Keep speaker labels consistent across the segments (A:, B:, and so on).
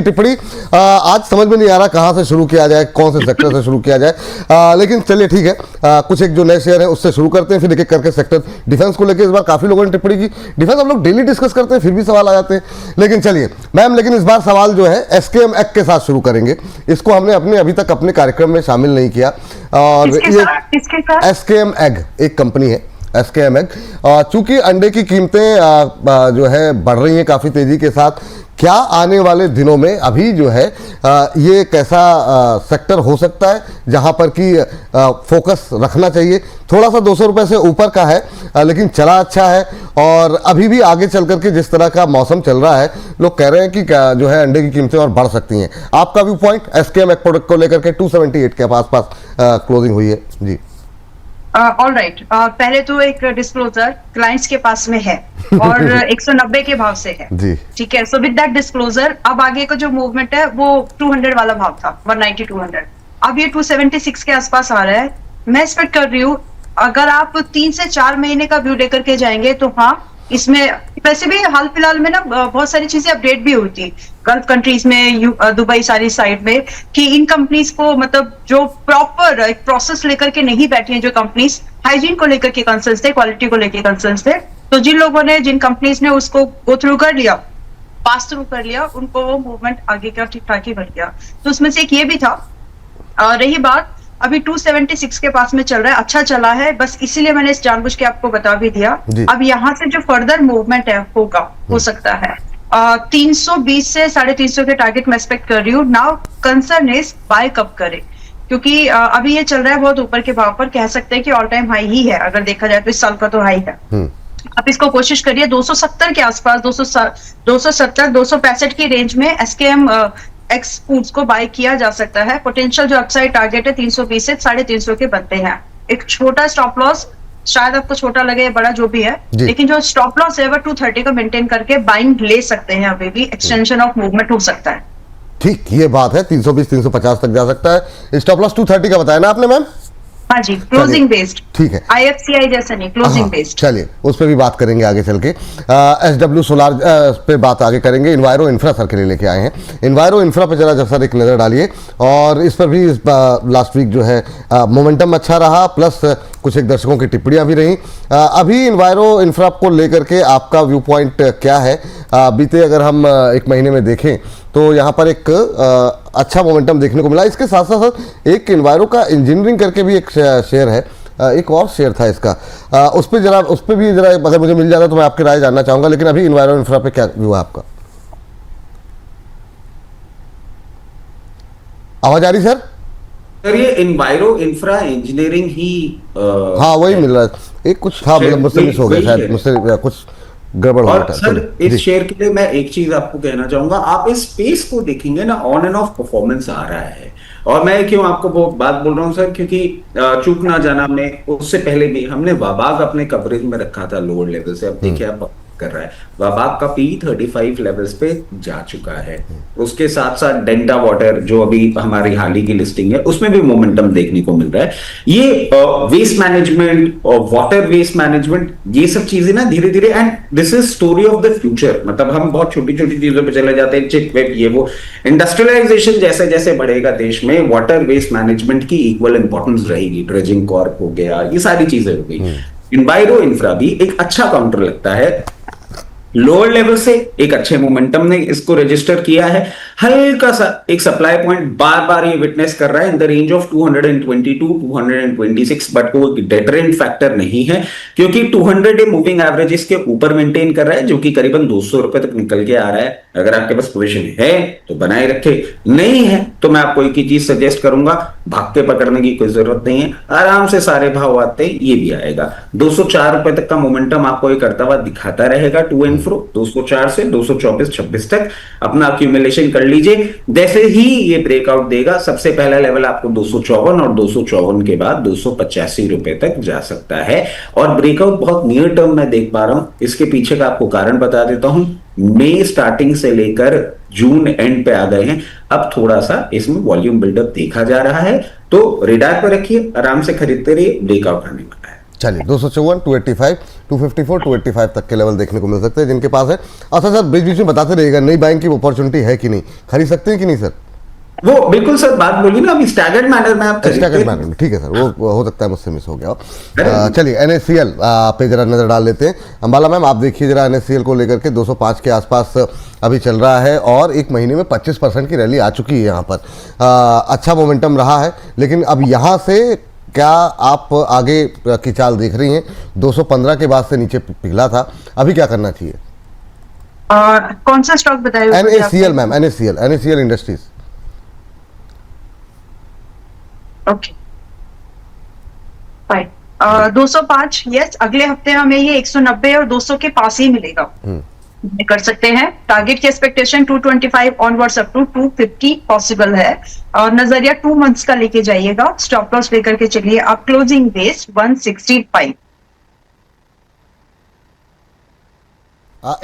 A: टिप्पणी आज समझ में नहीं आ रहा कहां से शुरू किया जाए, कौन से सेक्टर से शुरू किया जाए, लेकिन चलिए ठीक है। कुछ एक जो नए शेयर है उससे शुरू करते हैं, फिर एक एक करके सेक्टर। डिफेंस को लेकर इस बार काफी लोगों ने टिप्पणी की। डिफेंस हम लोग डेली डिस्कस करते हैं, फिर भी सवाल आ जाते हैं, लेकिन चलिए मैम, लेकिन इस बार सवाल जो है एसकेएम एग के साथ शुरू करेंगे। इसको हमने अभी तक अपने कार्यक्रम में शामिल नहीं किया। और ये एसकेएम एग एक कंपनी है, एसकेएम एग। चूंकि अंडे की कीमतें जो है बढ़ रही हैं काफी तेजी के साथ, क्या आने वाले दिनों में अभी जो है ये एक ऐसा सेक्टर हो सकता है जहां पर कि फोकस रखना चाहिए? थोड़ा सा 200 रुपए से ऊपर का है, लेकिन चला अच्छा है। और अभी भी आगे चल करके जिस तरह का मौसम चल रहा है, लोग कह रहे हैं कि जो है अंडे की कीमतें और बढ़ सकती हैं। आपका view point SKM egg product को लेकर के 278 के आसपास क्लोजिंग हुई है जी।
B: ऑल राइट, पहले तो एक डिस्क्लोजर क्लाइंट्स के पास में है और 190 के भाव से है
A: जी, ठीक
B: है। सो विद दैट डिस्क्लोजर अब आगे का जो मूवमेंट है वो 200 वाला भाव था, 190 200, अब ये 276 के आसपास आ रहा है। मैं एक्सपेक्ट कर रही हूँ अगर आप 3 से 4 महीने का व्यू लेकर के जाएंगे तो हाँ, इसमें वैसे भी हाल फिलहाल में ना बहुत सारी चीजें अपडेट भी हुई थी गल्फ कंट्रीज में, दुबई सारी साइड में, कि इन कंपनीज को मतलब जो प्रॉपर एक प्रोसेस लेकर के नहीं बैठी हैं, जो कंपनीज हाइजीन को लेकर के कंसर्न्स थे, क्वालिटी को लेकर कंसर्न्स थे, तो जिन लोगों ने, जिन कंपनीज ने उसको गो थ्रू कर लिया, पास थ्रू कर लिया, उनको वो मूवमेंट आगे का ठीक ठाक ही बढ़ गया। तो उसमें से एक ये भी था। रही बात अभी 276 के पास में चल रहा है, अच्छा चला है, बस इसीलिए मैंने इस जानबूझ के आपको बता भी दिया। अब यहाँ से जो फर्दर मूवमेंट है होगा, हो सकता है 320 से 350 के टारगेट मैं एक्सपेक्ट कर रही हूँ। नाउ कंसर्न इज बाय कब करे, क्योंकि अभी ये चल रहा है बहुत ऊपर के भाव पर, कह सकते हैं कि ऑल टाइम हाई ही है अगर देखा जाए तो, इस साल का तो हाई है। आप इसको कोशिश करिए 270 के आसपास, 270 265 की रेंज में एसकेएम एक्स फूड्स को बाय किया जा सकता है। पोटेंशियल जो अपसाइड टारगेट है 320 से 350 के बनते हैं। एक छोटा स्टॉप लॉस, शायद आपको छोटा लगे या बड़ा जो भी है, लेकिन जो स्टॉप लॉस है वो 230 का मेंटेन करके बाइंग ले सकते हैं। अभी भी एक्सटेंशन ऑफ मूवमेंट हो सकता है।
A: ठीक, ये बात है, 320 350 तक जा सकता है। स्टॉप लॉस 230 का बताया ना आपने मैम?
B: हाँ जी, क्लोजिंग बेस्ड,
A: ठीक है,
B: आईएफसीआई जैसा नहीं, क्लोजिंग बेस्ड।
A: चलिए उस पर भी बात करेंगे आगे चल के। एसडब्ल्यू सोलार पे बात आगे करेंगे। इन्वायरो इंफ्रा सर के लिए लेके आए हैं। इन्वायरो इंफ्रा पे जरा सर एक नज़र डालिए, और इस पर भी लास्ट वीक जो है मोमेंटम अच्छा रहा, प्लस कुछ एक दर्शकों की टिप्पणियां भी रहीं। अभी इन्वायरो इंफ्रा को लेकर के आपका व्यू पॉइंट क्या है? बीते अगर हम एक महीने में देखें तो यहाँ पर एक अच्छा मोमेंटम देखने को मिला। इसके साथ साथ एक इन्वायरो का इंजीनियरिंग करके भी एक शेयर है, एक और शेयर था इसका, उस पर भी जरा अगर मुझे मिल जाता तो मैं आपकी राय जानना चाहूंगा। लेकिन अभी इन्वायरो इंफ्रा पे क्या व्यू है आपका? आवाज आ रही सर?
C: सर ये इन्वायरो इंफ्रा इंजीनियरिंग ही
A: हाँ वही मिल रहा है, एक कुछ था, मतलब मुझसे मिस हो गया शायद, मुझसे कुछ गड़बड़ हो रहा।
C: सर इस शेयर के लिए मैं एक चीज आपको कहना चाहूंगा, आप इस स्पेस को देखेंगे ना, ऑन एंड ऑफ परफॉर्मेंस आ रहा है। और मैं क्यों आपको वो बात बोल रहा हूँ सर, क्योंकि चूक ना जाना, हमने उससे पहले भी हमने वाबाग अपने कवरेज में रखा था लोअर लेवल से। अब देखिए आप कर रहा है, वाबाग का P35 लेवल्स पे जा चुका है। उसके साथ साथ डेल्टा वाटर जो अभी हमारी हाल ही की लिस्टिंग है उसमें भी मोमेंटम देखने को मिल रहा है। ये वेस्ट मैनेजमेंट और वाटर वेस्ट मैनेजमेंट, ये सब चीजें ना धीरे धीरे, and this is story of the future. मतलब हम बहुत छोटी छोटी चीजों पे चले जाते हैं, चिप वेब ये वो, इंडस्ट्रियलाइजेशन जैसे जैसे बढ़ेगा देश में, वाटर वेस्ट मैनेजमेंट की इक्वल इंपॉर्टेंस रहेगी। ड्रेजिंग कॉर्प हो गया, ये सारी चीजें हो गई। इन्वायरो इंफ्रा भी एक अच्छा काउंटर लगता है। लोअर लेवल से एक अच्छे मोमेंटम ने इसको रजिस्टर किया है। हल्का सा एक सप्लाई पॉइंट बार बार ये विटनेस कर रहा है in the range of 222 226, but वो डेटरेंट फैक्टर नहीं है, क्योंकि 200 डे मूविंग एवरेजेस के ऊपर मेंटेन कर रहा है, जो कि करीबन 200 रुपए तक निकल के आ रहा है। अगर आपके पास पोजीशन है तो बनाए रखे, नहीं है तो मैं आपको एक ही चीज सजेस्ट करूंगा, भाग के पकड़ने की कोई जरूरत नहीं है, आराम से सारे भाव आते हैं ये भी आएगा। 204 रुपए तक का मोमेंटम आपको ये करता हुआ दिखाता रहेगा टू एंड फ्रो। 204 से 224-26 तक अपना अक्यूमुलेशन कर लीजिए। जैसे ही ये ब्रेकआउट देगा, सबसे पहला लेवल आपको 254 और 254 के बाद 285 रुपए तक जा सकता है। और ब्रेकआउट बहुत नियर टर्म में देख पा रहा हूं। इसके पीछे का आपको कारण बता देता हूं। मई स्टार्टिंग से लेकर जून एंड पे आ गए हैं, अब थोड़ा सा इसमें वॉल्यूम बिल्डअप देखा जा रहा है, तो रेडार पर रखिए, आराम से खरीदते रहिए, ब्रेकआउट आने वाला है।
A: चलिए 254, 285, 254, 285 तक के लेवल देखने को मिल सकते हैं जिनके पास है। अच्छा सर, बीच बीच में बताते रहिएगा नई बाइंग की अपॉर्चुनिटी है कि नहीं, खरीद सकते हैं कि नहीं सर?
C: वो बिल्कुल सर बात बोली ना, अभी स्टैगर्ड मैनर में आप
A: स्टैगर्ड मैनर में, ठीक है सर, वो हो सकता है मुझसे मिस हो गया हो।
C: अरे।
A: चलिए NSCL पे जरा नजर डाल लेते हैं। अंबाला मैम आप देखिए जरा NSCL को लेकर के 205 के आसपास अभी चल रहा है और एक महीने में 25% की रैली आ चुकी है यहाँ पर। अच्छा मोमेंटम रहा है, लेकिन अब यहाँ से क्या आप आगे की चाल देख रही हैं? 215 के बाद से नीचे पिघला था, अभी क्या करना चाहिए?
B: कौन सा स्टॉक बताया?
A: NACL ma'am, NACL industries.
B: Okay fine. 205 yes, अगले हफ्ते हमें ये 190 और 200 के पास ही मिलेगा, कर सकते हैं। टारगेट की expectation 225 onwards up to 250 possible है, और नजरिया 2 मंथ्स का लेके जाइएगा। स्टॉप लॉस लेकर के चलिए आप, क्लोजिंग बेस्ड 165।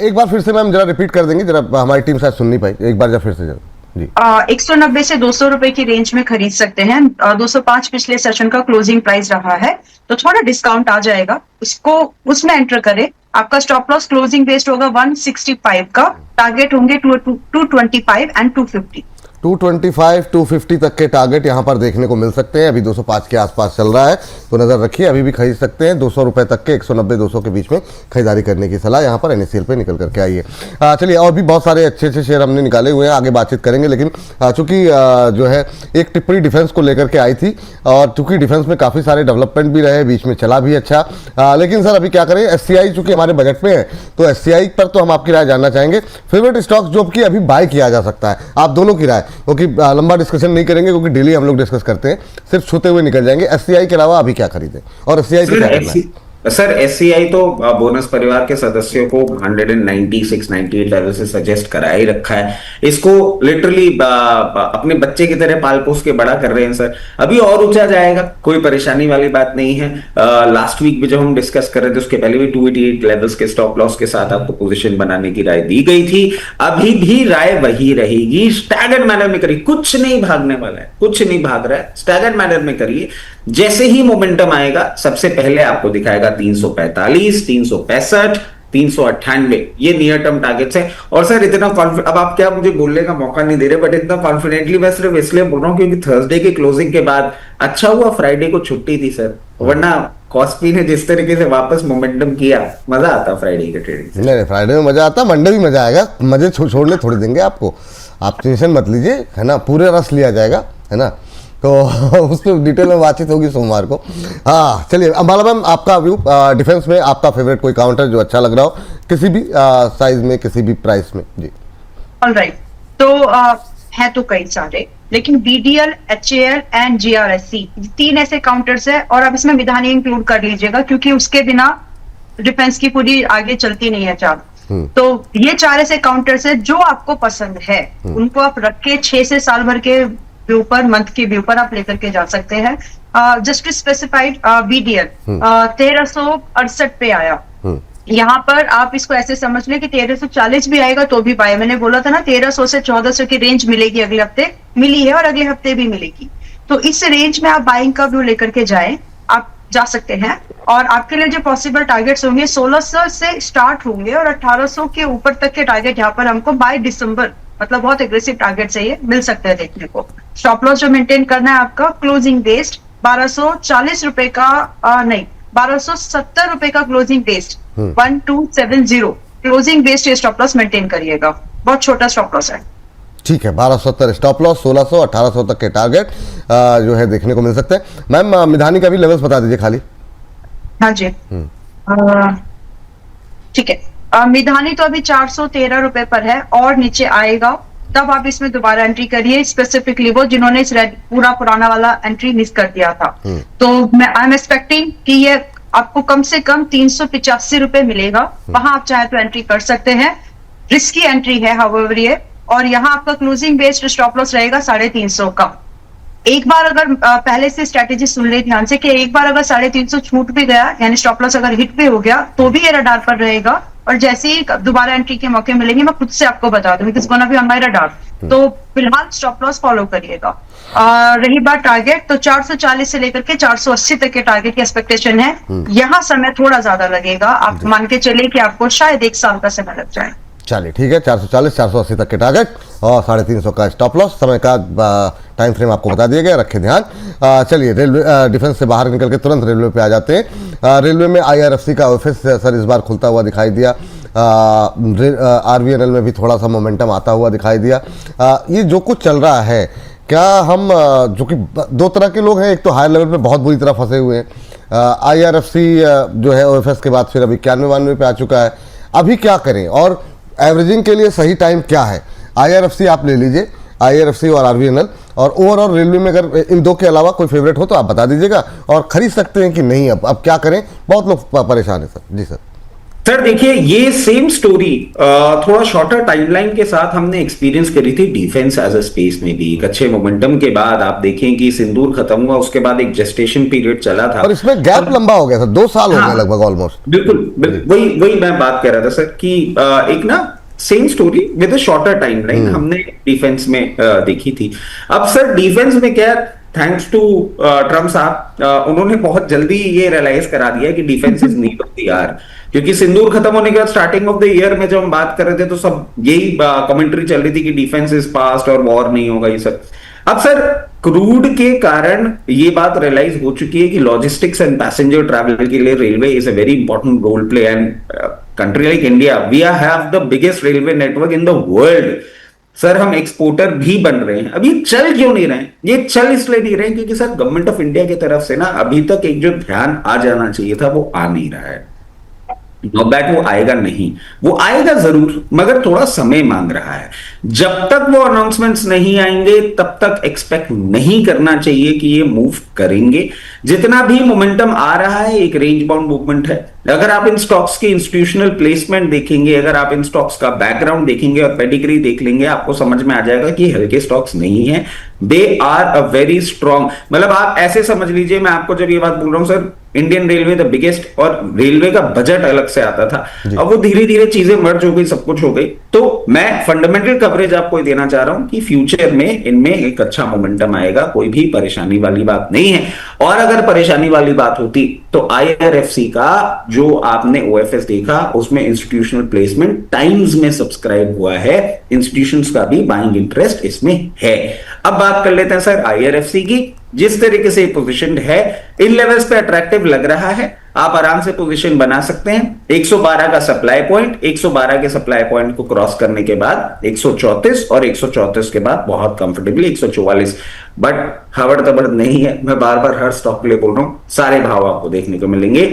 A: एक बार फिर से मैम जरा रिपीट कर देंगे, जरा हमारी टीम शायद सुन नहीं पाई, एक बार जरा फिर से जरा जी।
B: 190 से 200 रुपए की रेंज में खरीद सकते हैं। 205 पिछले सेशन का क्लोजिंग प्राइस रहा है, तो थोड़ा डिस्काउंट आ जाएगा, उसको उसमें एंटर करें। आपका स्टॉप लॉस क्लोजिंग बेस्ड होगा 165 का, टारगेट होंगे 225 एंड 250।
A: 225, 250 तक के टारगेट यहाँ पर देखने को मिल सकते हैं। अभी 205 के आसपास चल रहा है, तो नजर रखिए, अभी भी खरीद सकते हैं। 200 रुपए तक के 190-200 के बीच में खरीदारी करने की सलाह यहाँ पर NSCL पे निकल करके आइए। चलिए, और भी बहुत सारे अच्छे अच्छे शेयर हमने निकाले हुए हैं, आगे बातचीत करेंगे, लेकिन चूंकि जो है एक टिप्पणी डिफेंस को लेकर के आई थी, और चूंकि डिफेंस में काफ़ी सारे डेवलपमेंट भी रहे, बीच में चला भी अच्छा, लेकिन सर अभी क्या करें, SCI चूंकि हमारे बजट में है, तो SCI पर तो हम आपकी राय जानना चाहेंगे। फेवरेट स्टॉक्स जो कि अभी बाय किया जा सकता है, आप दोनों की राय, क्योंकि लंबा डिस्कशन नहीं करेंगे, क्योंकि डेली हम लोग डिस्कस करते हैं, सिर्फ छूते हुए निकल जाएंगे। SCI के अलावा अभी क्या खरीदें और SCI पे क्या करना है?
C: सर SCI तो बोनस परिवार के सदस्यों को 196-98 लेवल से सजेस्ट करा ही रखा है। इसको लिटरली अपने बच्चे की तरह पाल पोस के बड़ा कर रहे हैं सर। अभी और ऊंचा जाएगा, कोई परेशानी वाली बात नहीं है। लास्ट वीक भी जब हम डिस्कस कर रहे थे, उसके पहले भी 288 लेवल्स के स्टॉप लॉस के साथ आपको पोजीशन बनाने की राय दी गई थी। अभी भी राय वही रहेगी, स्टैगर्ड मैनर में करिए, कुछ नहीं भागने वाला है, कुछ नहीं भाग रहा है, स्टैगर्ड मैनर में करिए। जैसे ही मोमेंटम आएगा, सबसे पहले आपको दिखाएगा 345, 365, 398, ये नियर टर्म टारगेट्स हैं। और सर इतना कॉन्फिडेंट, अब आप क्या मुझे बोलने का मौका नहीं दे रहे, बट इतना कॉन्फिडेंटली मैं सिर्फ इसलिए बोल रहा हूँ क्योंकि थर्सडे के क्लोजिंग के बाद अच्छा हुआ फ्राइडे को छुट्टी थी सर, वरना कॉस्पी ने जिस तरीके से वापस मोमेंटम किया, मजा आता फ्राइडे के ट्रेडिंग।
A: नहीं, फ्राइडे में मजा आता, मंडे भी मजा आएगा, मजे छोड़ने थोड़ी देंगे आपको, आप टेंशन मत लीजिए, है ना, पूरे रस लिया जाएगा, है ना, तो उस पर डिटेल में बातचीत होगी सोमवार को। हाँ चलिए, अंबाला मैम आपका व्यू, डिफेंस में आपका फेवरेट कोई काउंटर जो अच्छा लग रहा हो, किसी भी साइज में, किसी भी प्राइस में जी।
B: ऑलराइट, तो है तो कई सारे, लेकिन BDL, HAL एंड GRSC 3 ऐसे काउंटर्स है, और अब इसमें मिधानी इंक्लूड कर लीजिएगा, क्योंकि उसके बिना डिफेंस की पूरी आगे चलती नहीं है चाल। तो ये 4 ऐसे काउंटर्स है, जो आपको पसंद है उनको आप रख के 6 से साल भर के व्यू पर, मंथ के व्यू पर आप लेकर के जा सकते हैं। जस्ट स्पेसिफाइड BDL 1368 पे आया, यहाँ पर आप इसको ऐसे समझ लें कि 1340 भी आएगा तो भी बाय। मैंने बोला था ना 1300 से 1400 की रेंज मिलेगी, अगले हफ्ते मिली है और अगले हफ्ते भी मिलेगी, तो इस रेंज में आप बाइंग का व्यू लेकर के जाएं, आप जा सकते हैं। और आपके लिए जो पॉसिबल टारगेट्स होंगे 1600 से स्टार्ट होंगे, और 1800 के ऊपर तक के टारगेट यहाँ पर हमको बाय दिसंबर, मतलब बहुत एग्रेसिव टारगेट से ये मिल सकता है देखने को। स्टॉप लॉस जो मेंटेन करना है आपका, क्लोजिंग बेस्ड 1240 रुपए का, नहीं 1270 रुपए का क्लोजिंग बेस्ड 1270 क्लोजिंग बेस्ड ये स्टॉप लॉस मेंटेन करिएगा, बहुत छोटा स्टॉप लॉस है।
A: ठीक है, 1270 स्टॉप लॉस, 1600, 1800 तक के टारगेट जो है देखने को मिल सकते हैं। मैम मिधानी का भी लेवल्स बता दीजिए खाली।
B: हाँ जी, ठीक है। मिधानी तो अभी 413 रुपए पर है, और नीचे आएगा तब आप इसमें दोबारा एंट्री करिए, स्पेसिफिकली वो जिन्होंने इस पूरा पुराना वाला एंट्री मिस कर दिया था। तो मैं आई एम एक्सपेक्टिंग कि ये आपको कम से कम 385 रुपए मिलेगा, वहां आप चाहे तो एंट्री कर सकते हैं। रिस्की एंट्री है हाउएवर ये, और यहाँ आपका क्लोजिंग बेस्ड स्टॉप लॉस रहेगा 350 का। एक बार अगर पहले से स्ट्रेटेजी सुन ले ध्यान से, कि एक बार अगर 350 छूट भी गया, यानी स्टॉप लॉस अगर हिट भी हो गया, तो भी ये रडार पर रहेगा, और जैसे ही दोबारा एंट्री के मौके मिलेंगे मैं खुद से आपको बता दूंगी, it's gonna be on my radar. तो फिलहाल स्टॉप लॉस फॉलो करिएगा। रही बात टारगेट, तो 440 से लेकर के 480 तक के टारगेट की एक्सपेक्टेशन है। यहाँ समय थोड़ा ज्यादा लगेगा, आप मान के चलिए कि आपको शायद 1 साल का समय लग जाए।
A: चलिए ठीक है, 440 480 तक के टारगेट और 350 का स्टॉप लॉस। समय का टाइम फ्रेम आपको बता दिया गया, रखें ध्यान। चलिए रेलवे डिफेंस से बाहर निकल के तुरंत रेलवे पे आ जाते हैं। रेलवे में IRFC का ऑफिस सर इस बार खुलता हुआ दिखाई दिया। RVNL में भी थोड़ा सा मोमेंटम आता हुआ दिखाई दिया। ये जो कुछ चल रहा है, क्या हम जो कि दो तरह के लोग हैं, एक तो हायर लेवल पे बहुत बुरी तरह फंसे हुए हैं। IRFC जो है OFS के बाद फिर अभी 91-92 पे आ चुका है। अभी क्या करें और एवरेजिंग के लिए सही टाइम क्या है? IRFC आप ले लीजिए, IRFC और RVNL, और ओवरऑल रेलवे में अगर इन दो के अलावा कोई फेवरेट हो तो आप बता दीजिएगा, और खरीद सकते हैं कि नहीं। अब क्या करें, बहुत लोग परेशान है सर। जी सर।
C: सर देखिए, ये सेम स्टोरी थोड़ा शॉर्टर टाइमलाइन के साथ हमने एक्सपीरियंस करी थी डिफेंस एज अ स्पेस में भी। एक अच्छे मोमेंटम के बाद आप देखें कि सिंदूर खत्म हुआ, उसके बाद एक जेस्टेशन पीरियड चला था
A: और इसमें गैप लंबा हो गया था, 2 साल हो गए लगभग ऑलमोस्ट।
C: बिल्कुल वही मैं बात कर रहा था सर कि एक ना same story with a shorter timeline हमने डिफेंस में देखी थी। अब सर डिफेंस में क्या, थैंक्स टू ट्रम्प साहब, उन्होंने बहुत जल्दी ये रियलाइज करा दिया कि defence is need of the hour. क्योंकि सिंदूर खत्म होने के बाद स्टार्टिंग ऑफ द ईयर में जब हम बात कर रहे थे तो सब यही कमेंट्री चल रही थी कि डिफेंस इज पास्ट और वॉर नहीं होगा ये सब। अब सर क्रूड के कारण ये बात रियलाइज हो चुकी है कि लॉजिस्टिक्स एंड पैसेंजर ट्रैवल के लिए railway is a very important role play. And country like India, we have the biggest railway network in the world. Sir हम एक्सपोर्टर भी बन रहे हैं। अब ये चल क्यों नहीं रहे हैं? ये चल इसलिए नहीं रहे क्योंकि सर गवर्नमेंट ऑफ इंडिया की तरफ से ना अभी तक एक जो ध्यान आ जाना चाहिए था वो आ नहीं रहा है। नॉट दैट वो आएगा नहीं, वो आएगा जरूर, मगर थोड़ा समय मांग रहा है। जब तक वो अनाउंसमेंट्स नहीं आएंगे तब तक एक्सपेक्ट नहीं करना चाहिए कि ये मूव करेंगे। जितना भी मोमेंटम आ रहा है एक रेंज बाउंड मूवमेंट है। अगर आप इन स्टॉक्स की इंस्टीट्यूशनल प्लेसमेंट देखेंगे, अगर आप इन स्टॉक्स का बैकग्राउंड देखेंगे और पेडिग्री देख लेंगे, आपको समझ में आ जाएगा कि हल्के स्टॉक्स नहीं है। They are a very strong, मतलब आप ऐसे समझ लीजिए, मैं आपको जब ये बात बोल रहा हूं sir, Indian railway the biggest, और रेलवे का बजट अलग से आता था, अब वो धीरे धीरे चीजें मर्ज हो गई, सब कुछ हो गई। तो मैं फंडामेंटल कवरेज आपको देना चाह रहा हूं कि फ्यूचर में इनमें एक अच्छा मोमेंटम आएगा, कोई भी परेशानी वाली बात नहीं है। और अगर परेशानी वाली बात होती तो IRFC का जो आपने OFS देखा उसमें इंस्टीट्यूशनल प्लेसमेंट टाइम्स में सब्सक्राइब हुआ है, इंस्टीट्यूशंस का भी बाइंग इंटरेस्ट इसमें है। अब बात कर लेते हैं सर IRFC की। जिस तरीके से पोजीशन है, इन लेवल्स पे अट्रैक्टिव लग रहा है, आप आराम से पोजीशन बना सकते हैं। 112 का सप्लाई पॉइंट, 112 के सप्लाई पॉइंट को क्रॉस करने के बाद 134 और 134 के बाद बहुत कंफर्टेबली 144। बट हवड़ तबड़ नहीं है, मैं बार बार हर स्टॉक के लिए बोल रहा हूं, सारे भाव आपको देखने को मिलेंगे।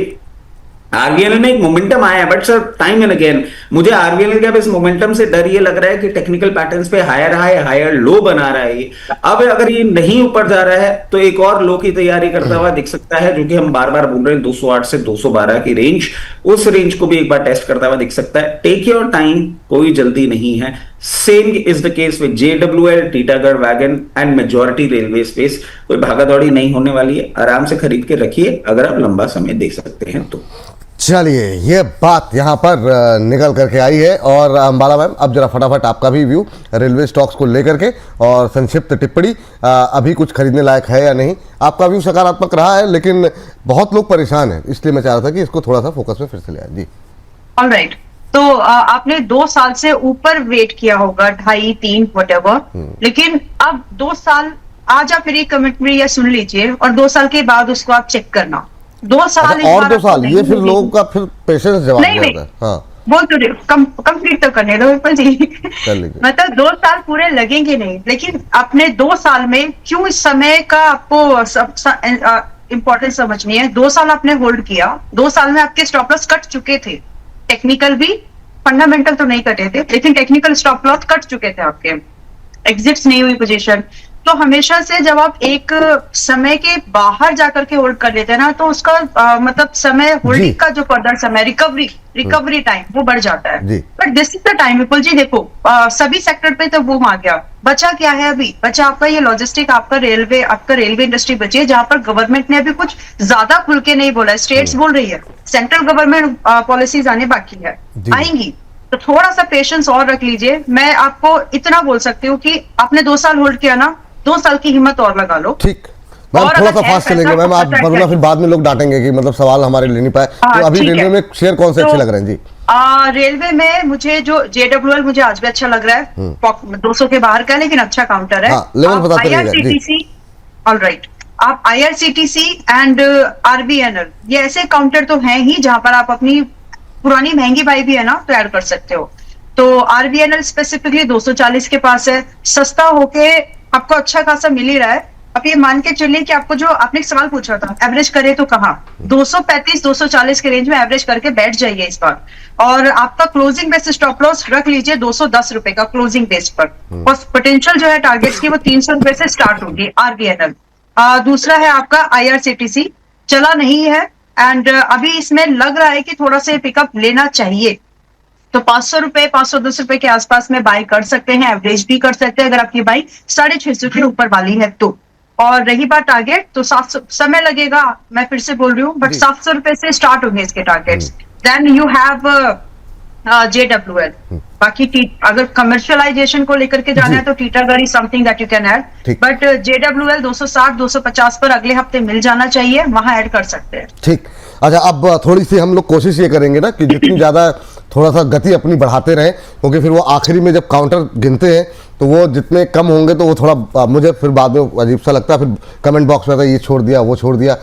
C: RVNL में एक मोमेंटम आया है, but sir time and again मुझे RVNL के अब इस मोमेंटम से डर ये लग रहा है कि टेक्निकल पैटर्न्स पे हायर हाई हायर लो बना रहा है ये। अब अगर ये नहीं ऊपर जा रहा है तो एक और लो की तैयारी करता हुआ दिख सकता है, जो कि हम बार बार बोल रहे हैं 208 से 212 की रेंज, उस रेंज को भी एक बार टेस्ट करता हुआ दिख सकता है। टेक योर टाइम, कोई जल्दी नहीं है। Same is the case with JWL, Titagarh wagon and majority railway space. कोई भागा दौड़ी नहीं होने वाली है, आराम से खरीद के रखिए अगर आप लंबा समय दे सकते हैं तो।
A: चलिए, ये बात यहाँ पर निकल करके आई है। और अंबाला मैम, अब जरा फटाफट आपका भी व्यू रेलवे स्टॉक्स को लेकर के और संक्षिप्त टिप्पणी, अभी कुछ खरीदने लायक है या नहीं? आपका व्यू सकारात्मक रहा है, लेकिन बहुत लोग परेशान हैं, इसलिए मैं चाह रहा था कि इसको थोड़ा सा फोकस में फिर से ले आए। जी
B: ऑलराइट, तो आपने 2 साल से ऊपर वेट किया होगा, 2.5, 3 व्हाटएवर, लेकिन अब 2 साल, आज आप मेरी कमेंट्री या सुन लीजिए और 2 साल के बाद उसको आप चेक करना। 2 साल
A: और 2 साल, ये फिर लोगों का फिर पेशेंस जवाब नहीं होता है। हाँ,
B: बहुत कंप्लीट तो करने दो विपुल जी। मतलब 2 साल पूरे लगेंगे नहीं, लेकिन अपने 2 साल में क्यों इस समय का आपको इंपॉर्टेंस समझनी है। 2 साल आपने होल्ड किया, 2 साल में आपके स्टॉप लॉस कट चुके थे, टेक्निकल भी, फंडामेंटल तो नहीं कटे थे, लेकिन टेक्निकल स्टॉप लॉस कट चुके थे आपके, एग्जिट्स नहीं हुई पोजीशन, तो हमेशा से जब आप एक समय के बाहर जाकर के होल्ड कर लेते हैं ना, तो उसका मतलब समय होल्डिंग का जो फर्दर समय रिकवरी टाइम वो बढ़ जाता है।
A: जी।
B: But this is the time Vipul ji, देखो सभी सेक्टर पे तो बूम आ गया, बचा क्या है अभी? बचा आपका ये लॉजिस्टिक, आपका रेलवे इंडस्ट्री बची है, जहां पर गवर्नमेंट ने अभी कुछ ज्यादा खुल के नहीं बोला है, स्टेट्स बोल रही है, सेंट्रल गवर्नमेंट पॉलिसीज आने बाकी है,
A: जी।
B: आएंगी, तो थोड़ा सा पेशेंस और रख लीजिए। मैं आपको इतना बोल सकती हूँ कि आपने 2 साल होल्ड किया ना, 2 साल की हिम्मत और लगा लो।
A: ठीक मैम,
B: और
A: थोड़ा
B: अगर
A: सा
B: है
A: फास्ट चलेंगे
B: पैसा,
A: मैम, आप
B: तो
A: वरना फिर बाद में लोग डांटेंगे कि मतलब सवाल हमारे ले नहीं पाए।
B: हाँ,
A: तो अभी
B: ठीक
A: रेलवे
B: है।
A: में शेयर कौन से अच्छे
B: तो,
A: लग रहे हैं जी?
B: रेलवे में मुझे जो JWL मुझे आज भी अच्छा लग रहा है, 200 के बाहर का है, लेकिन अच्छा काउंटर है।
A: हाँ, लेवल बताते रहिएगा, जी।
B: IRCTC, ऑलराइट, आप IRCTC एंड RVNL, ये ऐसे काउंटर तो हैं ही जहां पर आप अपनी पुरानी महंगी बाई भी है ना, तो ऐड कर सकते हो। तो RVNL स्पेसिफिकली 240 के पास है, सस्ता होके आपको अच्छा खासा मिल ही रहा है। अब ये मान के चलिए कि आपको जो आपने एक सवाल पूछा था, एवरेज करे तो कहाँ, 235-240 के रेंज में एवरेज करके बैठ जाइए इस बार। और आपका क्लोजिंग बेस स्टॉप लॉस रख लीजिए 210 रुपए का क्लोजिंग बेस पर, और पोटेंशियल जो है टारगेट्स की वो 300 रुपए से स्टार्ट होगी RVNL। दूसरा है आपका IRCTC, चला नहीं है एंड अभी इसमें लग रहा है कि थोड़ा सा पिकअप लेना चाहिए, तो 500 रुपए 510 रुपए के आसपास में बाय कर सकते हैं, एवरेज भी कर सकते हैं अगर आपकी बाई 650 के ऊपर वाली है तो। और रही बात टारगेट, तो 700 समय लगेगा, मैं फिर से बोल रही हूँ, बट
A: जी।
B: 700 रुपए से स्टार्ट होंगे इसके targets. Then you have JWL। बाकी अगर कमर्शियलाइजेशन को लेकर के जाना
A: जी।
B: है तो Titagarh something that you can add,
A: ठीक।
B: बट JWL 260-250 पर अगले हफ्ते मिल जाना चाहिए, वहां ऐड कर सकते हैं।
A: ठीक। अच्छा, अब थोड़ी सी हम लोग कोशिश ये करेंगे ना कि जितनी ज़्यादा थोड़ा सा गति अपनी बढ़ाते रहें, क्योंकि फिर वो आखिरी में जब काउंटर गिनते हैं तो वो जितने कम होंगे तो वो थोड़ा मुझे फिर बाद में अजीब सा लगता है, फिर कमेंट बॉक्स में आता है ये छोड़ दिया वो छोड़ दिया।